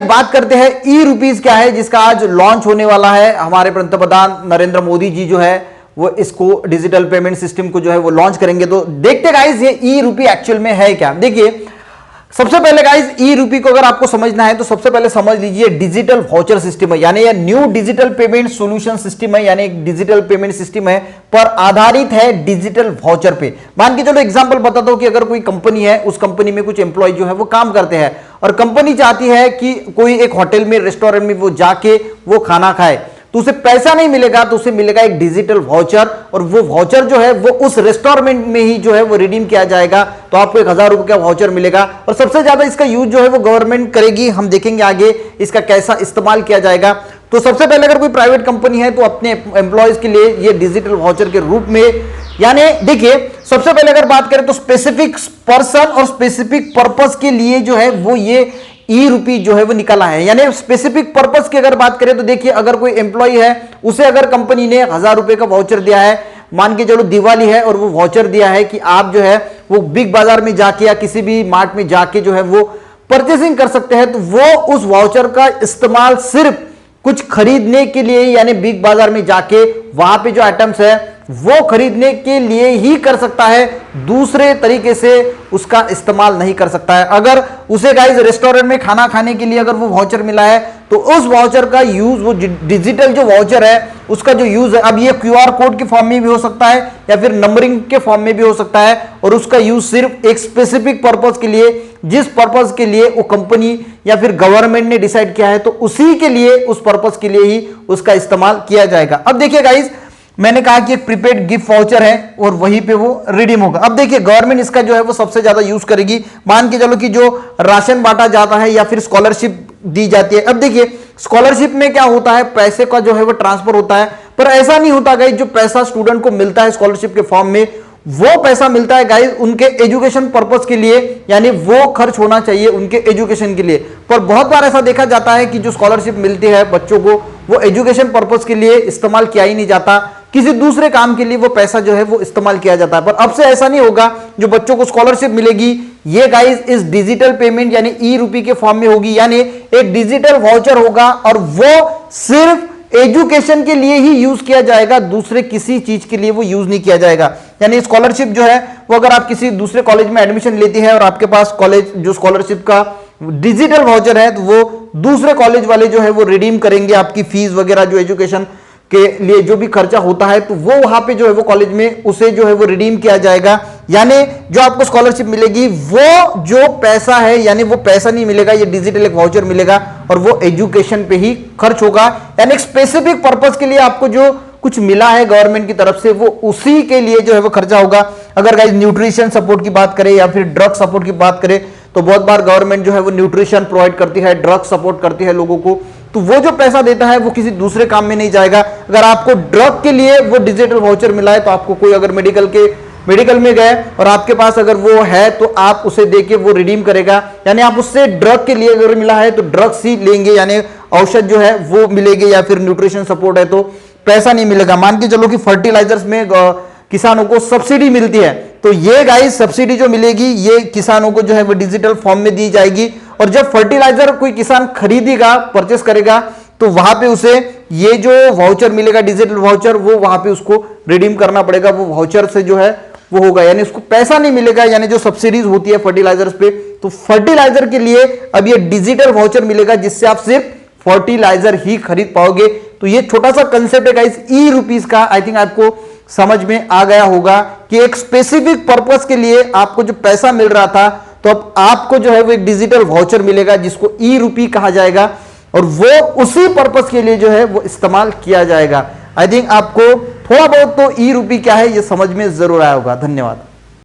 बात करते हैं ई रुपीज क्या है, जिसका आज लॉन्च होने वाला है। हमारे पंतप्रधान नरेंद्र मोदी जी जो है वो इसको डिजिटल पेमेंट सिस्टम को जो है वो लॉन्च करेंगे। तो देखते गाइस ये ई रुपी एक्चुअल में है क्या। देखिए सबसे पहले गाइस ई रुपी को अगर आपको समझना है तो सबसे पहले समझ लीजिए डिजिटल वाउचर सिस्टम है, यानी ये new digital payment solution system है, यानी एक डिजिटल पेमेंट सिस्टम है पर आधारित है डिजिटल वाउचर पे। मान के चलो एग्जांपल बताता हूं कि अगर कोई कंपनी है, उस कंपनी में कुछ एम्प्लॉय जो है वो काम करते हैं और कंपनी चाहती है कि कोई एक होटल में, रेस्टोरेंट में वो जाके वो खाना खाए, तो उसे पैसा नहीं मिलेगा, तो उसे मिलेगा एक डिजिटल वाउचर और वो वाउचर जो है वो उस रेस्टोरेंट में ही जो है वो रिडीम किया जाएगा। तो आपको 1000 रुपए का वाउचर मिलेगा और सबसे ज्यादा इसका यूज जो है वो गवर्नमेंट करेगी। हम देखेंगे आगे इसका कैसा इस्तेमाल किया जाएगा। तो सबसे पहले अगर कोई प्राइवेट कंपनी है तो अपने एम्प्लॉयज के लिए ये डिजिटल वाउचर के रूप में, यानी देखिए सबसे पहले अगर बात करें तो स्पेसिफिक पर्सन और स्पेसिफिक पर्पस के लिए जो है वो ये ई रुपी जो है वो निकाला है। यानी स्पेसिफिक पर्पस की अगर बात करें तो देखिए अगर कोई एम्प्लॉय है उसे अगर कंपनी ने 1000 रुपए का वाउचर दिया है, मान के चलो दिवाली है और वो वाउचर दिया है कि आप जो है वो बिग बाजार में जाके या किसी भी मार्ट में जाके जो है वो परचेसिंग कर सकते हैं, तो वो उस वाउचर का इस्तेमाल सिर्फ कुछ खरीदने के लिए, यानी बिग बाजार में जाके वहां पे जो आइटम्स है वो खरीदने के लिए ही कर सकता है, दूसरे तरीके से उसका इस्तेमाल नहीं कर सकता है। अगर उसे गाइस रेस्टोरेंट में खाना खाने के लिए अगर वो वाउचर मिला है तो उस वाउचर का यूज, वो डिजिटल जो वाउचर है उसका जो यूज है, अब ये क्यूआर कोड के फॉर्म में भी हो सकता है या फिर नंबरिंग के फॉर्म में भी हो सकता है, और उसका यूज सिर्फ एक स्पेसिफिक पर्पस के लिए, जिस पर्पस के लिए वो कंपनी या फिर गवर्नमेंट ने डिसाइड किया है तो उसी के लिए, उस पर्पस के लिए ही उसका इस्तेमाल किया जाएगा। अब देखिए गाइस मैंने कहा कि एक प्रीपेड गिफ्ट वाउचर है और वहीं पे वो रिडीम होगा। अब देखिए गवर्नमेंट इसका जो है वो सबसे ज्यादा यूज करेगी। मान के चलो कि जो राशन बांटा जाता है या फिर स्कॉलरशिप दी जाती है। अब देखिए स्कॉलरशिप में क्या होता है, पैसे का जो है वो ट्रांसफर होता है, पर ऐसा नहीं होता गाइस जो पैसा स्टूडेंट को मिलता है स्कॉलरशिप के फॉर्म में, वो पैसा मिलता है गाइस उनके एजुकेशन पर्पस के लिए, यानी वो खर्च होना चाहिए उनके एजुकेशन के लिए। पर बहुत बार ऐसा देखा जाता है कि जो स्कॉलरशिप मिलती है बच्चों को वो एजुकेशन पर्पस के लिए इस्तेमाल किया ही नहीं जाता, किसी दूसरे काम के लिए वो पैसा जो है वो इस्तेमाल किया जाता है। पर अब से ऐसा नहीं होगा, जो बच्चों को स्कॉलरशिप मिलेगी ये गाइस इस डिजिटल पेमेंट यानी ई रुपी के फॉर्म में होगी, यानी एक डिजिटल वाउचर होगा और वो सिर्फ एजुकेशन के लिए ही यूज किया जाएगा, दूसरे किसी चीज के लिए वो यूज नहीं किया जाएगा। यानी स्कॉलरशिप जो है वो अगर आप किसी दूसरे कॉलेज में एडमिशन लेती है और आपके पास कॉलेज जो स्कॉलरशिप का डिजिटल वाउचर है तो वो दूसरे कॉलेज वाले जो है वो रिडीम करेंगे आपकी फीस वगैरह, जो एजुकेशन के लिए जो भी खर्चा होता है तो वो वहां पे जो है वो कॉलेज में उसे जो है वो रिडीम किया जाएगा। यानी जो आपको स्कॉलरशिप मिलेगी वो जो पैसा है, यानी वो पैसा नहीं मिलेगा, ये डिजिटल एक वाउचर मिलेगा और वो एजुकेशन पे ही खर्च होगा। यानी एक स्पेसिफिक पर्पस के लिए आपको जो कुछ मिला है गवर्नमेंट की तरफ से वो उसी के लिए जो है वो खर्चा होगा। अगर गाइस न्यूट्रिशन सपोर्ट की बात करें या फिर ड्रग सपोर्ट की बात करें तो बहुत बार गवर्नमेंट जो है वो न्यूट्रिशन प्रोवाइड करती है, ड्रग सपोर्ट करती है लोगों को, तो वो जो पैसा देता है वो किसी दूसरे काम में नहीं जाएगा। अगर आपको ड्रग के लिए वो डिजिटल वाउचर मिला है तो आपको कोई अगर मेडिकल में गए और आपके पास अगर वो है तो आप उसे देके वो रिडीम करेगा, यानी आप उससे ड्रग के लिए अगर मिला है तो ड्रग्स ही लेंगे, यानी औषध जो है वो मिलेगी, या फिर न्यूट्रिशन सपोर्ट है तो पैसा नहीं मिलेगा। मान के चलो कि फर्टिलाइजर्स में किसानों को सब्सिडी मिलती है तो ये गाइस सब्सिडी जो मिलेगी ये किसानों को जो है वो डिजिटल फॉर्म में दी जाएगी, और जब फर्टिलाइजर कोई किसान खरीदेगा, परचेस करेगा तो वहां पे उसे ये जो वाउचर मिलेगा डिजिटल वाउचर वो वहां पे उसको रिडीम करना पड़ेगा, वो वाउचर से जो है वो होगा, यानी उसको पैसा नहीं मिलेगा। यानी जो सब्सिडीज होती है फर्टिलाइजर्स पे, तो फर्टिलाइजर के लिए अब ये डिजिटल वाउचर मिलेगा जिससे आप सिर्फ फर्टिलाइजर ही खरीद पाओगे। तो ये छोटा सा कंसेप्ट है गाइस ई रुपीज का, आई थिंक आपको समझ में आ गया होगा कि एक स्पेसिफिक पर्पस के लिए आपको जो पैसा मिल रहा था तो अब आपको जो है वो एक डिजिटल वाउचर मिलेगा जिसको ई रुपी कहा जाएगा और वो उसी पर्पस के लिए जो है वो इस्तेमाल किया जाएगा। आई थिंक आपको थोड़ा बहुत तो ई रुपी क्या है ये समझ में जरूर आया होगा। धन्यवाद।